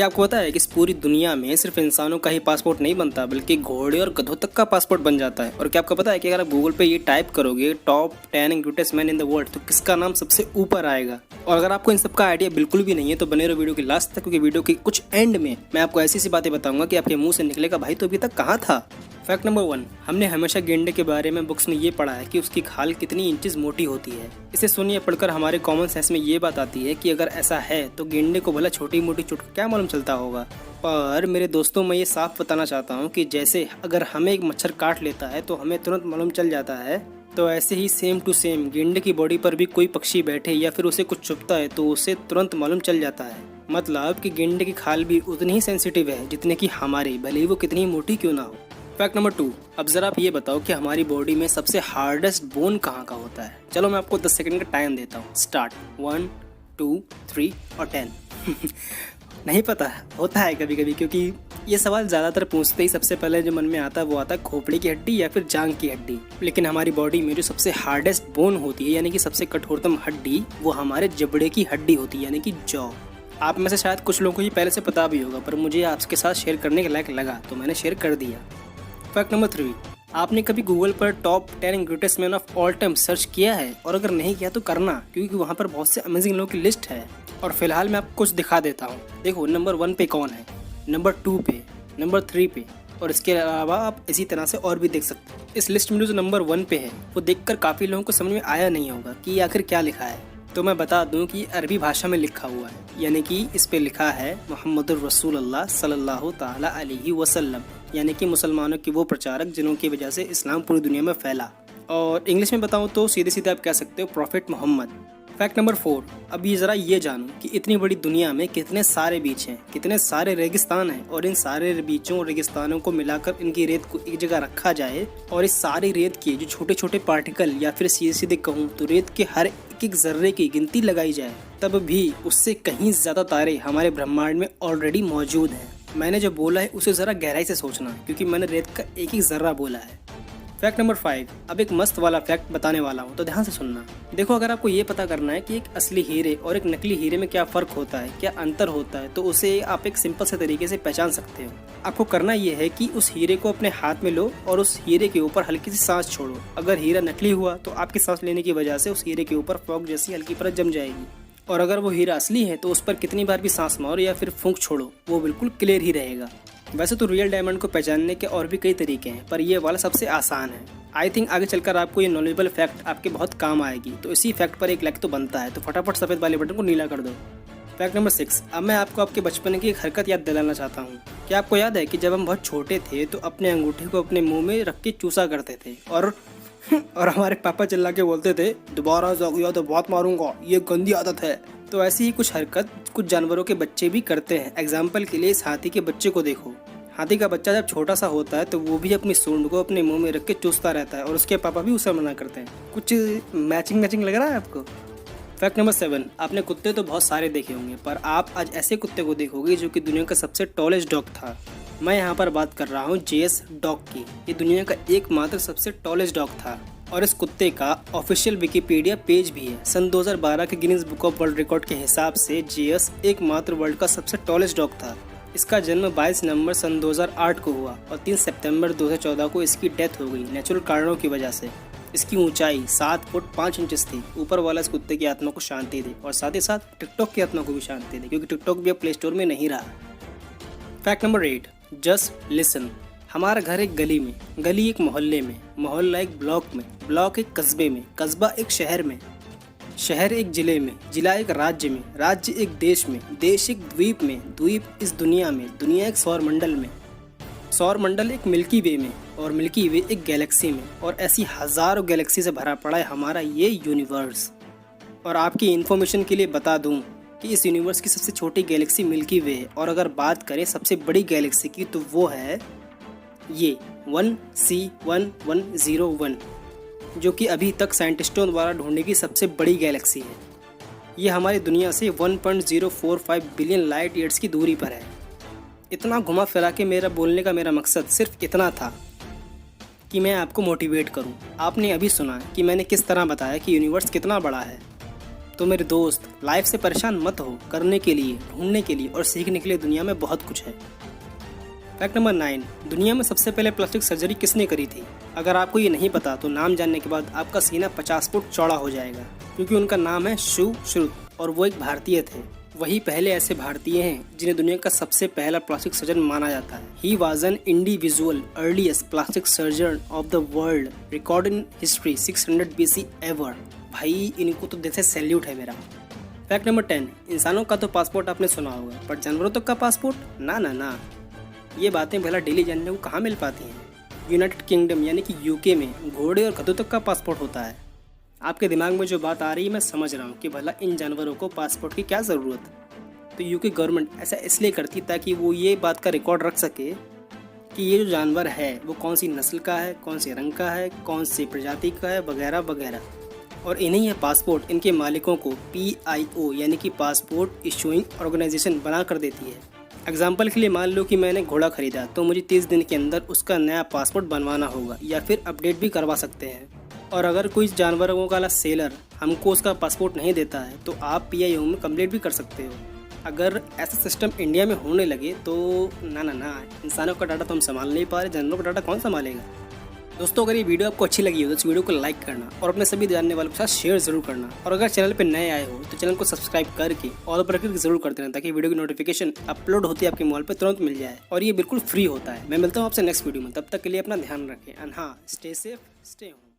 क्या आपको पता है कि इस पूरी दुनिया में सिर्फ इंसानों का ही पासपोर्ट नहीं बनता बल्कि घोड़े और गधों तक का पासपोर्ट बन जाता है। और क्या आपको पता है कि अगर आप गूगल पे ये टाइप करोगे top 10 greatest man in the world तो किसका नाम सबसे ऊपर आएगा। और अगर आपको इन सब का आइडिया बिल्कुल भी नहीं है तो बने रहो वीडियो के लास्ट तक, क्योंकि वीडियो के कुछ एंड में मैं आपको ऐसी सी बातें बताऊंगा कि आपके मुंह से निकलेगा भाई तो अभी तक कहाँ था। फैक्ट नंबर 1, हमने हमेशा गेंडे के बारे में बुक्स में ये पढ़ा है कि उसकी खाल कितनी इंचेस मोटी होती है। इसे सुनिए पढ़कर हमारे कॉमन सेंस में ये बात आती है कि अगर ऐसा है तो गेंडे को भला छोटी मोटी चोट क्या मालूम चलता होगा। पर मेरे दोस्तों, मैं ये साफ बताना चाहता हूँ कि जैसे अगर हमें एक मच्छर काट लेता है तो हमें तुरंत मालूम चल जाता है, तो ऐसे ही सेम टू सेम गेंडे की बॉडी पर भी कोई पक्षी बैठे या फिर उसे कुछ चुभता है तो उसे तुरंत मालूम चल जाता है। मतलब कि गेंडे की खाल भी उतनी ही सेंसिटिव है जितने की हमारी, भले ही वो कितनी मोटी क्यों ना हो। फैक्ट नंबर 2, अब जरा आप ये बताओ कि हमारी बॉडी में सबसे हार्डेस्ट बोन कहाँ का होता है। चलो मैं आपको 10 सेकंड का टाइम देता हूँ। स्टार्ट 1 2 3 और 10। नहीं पता होता है कभी कभी, क्योंकि ये सवाल ज़्यादातर पूछते ही सबसे पहले जो मन में आता है वो आता है खोपड़ी की हड्डी या फिर जांग की हड्डी। लेकिन हमारी बॉडी में जो सबसे हार्डेस्ट बोन होती है यानी कि सबसे कठोरतम हड्डी, वो हमारे जबड़े की हड्डी होती है यानी कि जॉ। आप में से शायद कुछ लोगों को ये पहले से पता भी होगा, पर मुझे आपके साथ शेयर करने के लायक लगा तो मैंने शेयर कर दिया। फैक्ट नंबर 3, आपने कभी गूगल पर top 10 greatest man of all time search किया है? और अगर नहीं किया तो करना, क्योंकि वहाँ पर बहुत से अमेजिंग लोगों की लिस्ट है। और फिलहाल मैं आपको कुछ दिखा देता हूँ। देखो नंबर 1 पे कौन है, नंबर 2 पे, नंबर 3 पे, और इसके अलावा आप इसी तरह से और भी देख सकते हैं। इस लिस्ट में जो नंबर 1 पे है वो देखकर काफ़ी लोगों को समझ में आया नहीं होगा कि आखिर क्या लिखा है। तो मैं बता दूं कि अरबी भाषा में लिखा हुआ है, यानी कि इस पे लिखा है मोहम्मदुर रसूलुल्लाह सल्लल्लाहु ताला अलैहि वसल्लम, यानी कि मुसलमानों के वो प्रचारक जिन्हों की वजह से इस्लाम पूरी दुनिया में फैला। और इंग्लिश में बताऊं तो सीधे सीधे आप कह सकते हो प्रॉफिट मोहम्मद। फैक्ट नंबर 4, अब ये ज़रा ये जानो कि इतनी बड़ी दुनिया में कितने सारे बीच हैं, कितने सारे रेगिस्तान हैं, और इन सारे बीचों और रेगिस्तानों को मिलाकर इनकी रेत को एक जगह रखा जाए और इस सारी रेत के जो छोटे छोटे पार्टिकल या फिर सीधे सीधे कहूँ तो रेत के हर एक जर्रे की गिनती लगाई जाए, तब भी उससे कहीं ज़्यादा तारे हमारे ब्रह्मांड में ऑलरेडी मौजूद हैं। मैंने जो बोला है उसे ज़रा गहराई से सोचना, क्योंकि मैंने रेत का एक एक जर्रा बोला है। फैक्ट नंबर 5, अब एक मस्त वाला फैक्ट बताने वाला हूँ तो ध्यान से सुनना। देखो अगर आपको ये पता करना है कि एक असली हीरे और एक नकली हीरे में क्या फ़र्क होता है, क्या अंतर होता है, तो उसे आप एक सिंपल से तरीके से पहचान सकते हो। आपको करना ये है कि उस हीरे को अपने हाथ में लो और उस हीरे के ऊपर हल्की सी सांस छोड़ो। अगर हीरा नकली हुआ तो आपकी सांस लेने की वजह से उस हीरे के ऊपर फॉग जैसी हल्की परत जम जाएगी, और अगर वो हीरा असली है तो उस पर कितनी बार भी सांस मारो या फिर फूंक छोड़ो वो बिल्कुल क्लियर ही रहेगा। वैसे तो रियल डायमंड को पहचानने के और भी कई तरीके हैं, पर ये वाला सबसे आसान है। आई थिंक आगे चलकर आपको ये नॉलेजेबल फैक्ट आपके बहुत काम आएगी, तो इसी फैक्ट पर एक लाइक तो बनता है, तो फटाफट सफ़ेद वाले बटन को नीला कर दो। फैक्ट नंबर 6, अब मैं आपको आपके बचपन की एक हरकत याद दिलाना चाहता हूँ। क्या आपको याद है कि जब हम बहुत छोटे थे तो अपने अंगूठे को अपने मुँह में रख के चूसा करते थे और हमारे पापा चिल्ला के बोलते थे दोबारा जागिया तो बहुत मारूंगा, ये गंदी आदत है। तो ऐसी ही कुछ हरकत कुछ जानवरों के बच्चे भी करते हैं। एग्जाम्पल के लिए इस हाथी के बच्चे को देखो। हाथी का बच्चा जब छोटा सा होता है तो वो भी अपनी सूंड को अपने मुंह में रख के चूसता रहता है और उसके पापा भी उसे मना करते हैं। कुछ मैचिंग लग रहा है आपको। फैक्ट नंबर 7, आपने कुत्ते तो बहुत सारे देखे होंगे, पर आप आज ऐसे कुत्ते को देखोगे जो कि दुनिया का सबसे टॉलेस्ट डॉग था। मैं यहाँ पर बात कर रहा हूँ जेएस डॉग की। ये दुनिया का एकमात्र सबसे टॉलेस्ट डॉग था और इस कुत्ते का ऑफिशियल विकिपीडिया पेज भी है। सन 2012 के Guinness book of world record के हिसाब से जेएस एकमात्र वर्ल्ड का सबसे टॉलेस्ट डॉग था। इसका जन्म 22 नवंबर सन 2008 को हुआ और 3 सितंबर 2014 को इसकी डेथ हो गई नेचुरल कारणों की वजह से। इसकी ऊंचाई 7 फुट 5 इंचेस थी। ऊपर वाला इस कुत्ते की आत्मा को शांति दे और साथ ही साथ टिकटॉक की आत्मा को भी शांति दे, क्योंकि टिकटॉक भी अब प्ले स्टोर में नहीं रहा। Fact number 8, just listen. हमारा घर एक गली में, गली एक मोहल्ले में, मोहल्ला एक ब्लॉक में, ब्लॉक एक कस्बे में, कस्बा एक शहर में, शहर एक जिले में, जिला एक राज्य में, राज्य एक देश में, देश एक द्वीप में, द्वीप इस दुनिया में, दुनिया एक सौर मंडल में, सौर मंडल एक मिल्की वे में, और मिल्की वे एक गैलेक्सी में, और ऐसी हज़ारों गैलेक्सी से भरा पड़ा है हमारा ये यूनिवर्स। और आपकी इन्फॉर्मेशन के लिए बता दूं कि इस यूनिवर्स की सबसे छोटी गैलेक्सी मिल्की वे है, और अगर बात करें सबसे बड़ी गैलेक्सी की तो वो है ये 1C1101, जो कि अभी तक साइंटिस्टों द्वारा ढूंढी गई सबसे बड़ी गैलेक्सी है। ये हमारी दुनिया से 1.045 बिलियन लाइट ईयर्स की दूरी पर है। इतना घुमा फिरा के मेरा बोलने का मेरा मकसद सिर्फ इतना था कि मैं आपको मोटिवेट करूं। आपने अभी सुना कि मैंने किस तरह बताया कि यूनिवर्स कितना बड़ा है, तो मेरे दोस्त, लाइफ से परेशान मत हो। करने के लिए, ढूंढने के लिए और सीखने के लिए दुनिया में बहुत कुछ है। फैक्ट नंबर 9, दुनिया में सबसे पहले प्लास्टिक सर्जरी किसने करी थी? अगर आपको ये नहीं पता तो नाम जानने के बाद आपका सीना 50 फुट चौड़ा हो जाएगा, क्योंकि उनका नाम है शिव श्रुत और वो एक भारतीय थे। वही पहले ऐसे भारतीय हैं जिन्हें दुनिया का सबसे पहला प्लास्टिक सर्जन माना जाता है। He was an individual earliest plastic surgeon of the world, record in history 600 BC ever. भाई इनको तो दिल से सैल्यूट है मेरा। फैक्ट नंबर 10, इंसानों का तो पासपोर्ट आपने सुना होगा, पर जानवरों तक का पासपोर्ट? ना ना ना, ये बातें भला डेली जानने को कहाँ मिल पाती हैं। यूनाइटेड किंगडम यानी कि यूके में घोड़े और गधों तक का पासपोर्ट होता है। आपके दिमाग में जो बात आ रही है मैं समझ रहा हूँ कि भला इन जानवरों को पासपोर्ट की क्या ज़रूरत है। तो यूके गवर्नमेंट ऐसा इसलिए करती ताकि वो ये बात का रिकॉर्ड रख सके कि ये जो जानवर है वो कौन सी नस्ल का है, कौन से रंग का है, कौन सी प्रजाति का है, वगैरह वगैरह। और इन्हीं यह पासपोर्ट इनके मालिकों को PIO यानी कि पासपोर्ट इशूइंग ऑर्गेनाइजेशन बना कर देती है। एग्जाम्पल के लिए मान लो कि मैंने घोड़ा खरीदा तो मुझे 30 दिन के अंदर उसका नया पासपोर्ट बनवाना होगा या फिर अपडेट भी करवा सकते हैं। और अगर कोई जानवरों वाला सेलर हमको उसका पासपोर्ट नहीं देता है तो आप PIO में कंप्लेंट भी कर सकते हो। अगर ऐसा सिस्टम इंडिया में होने लगे तो ना ना ना, इंसानों का डाटा तो हम संभाल नहीं पा रहे, जानवरों का डाटा कौन संभालेगा। दोस्तों अगर ये वीडियो आपको अच्छी लगी हो तो इस वीडियो को लाइक करना और अपने सभी जानने वालों के साथ शेयर जरूर करना। और अगर चैनल पे नए आए हो तो चैनल को सब्सक्राइब करके ऑल पर क्लिक जरूर कर देना, ताकि वीडियो की नोटिफिकेशन अपलोड होती है आपके मोबाइल पे तुरंत मिल जाए। और ये बिल्कुल फ्री होता है। मैं मिलता हूँ आपसे नेक्स्ट वीडियो में, तब तक के लिए अपना ध्यान रखें एंड हाँ, स्टे सेफ, स्टे होम।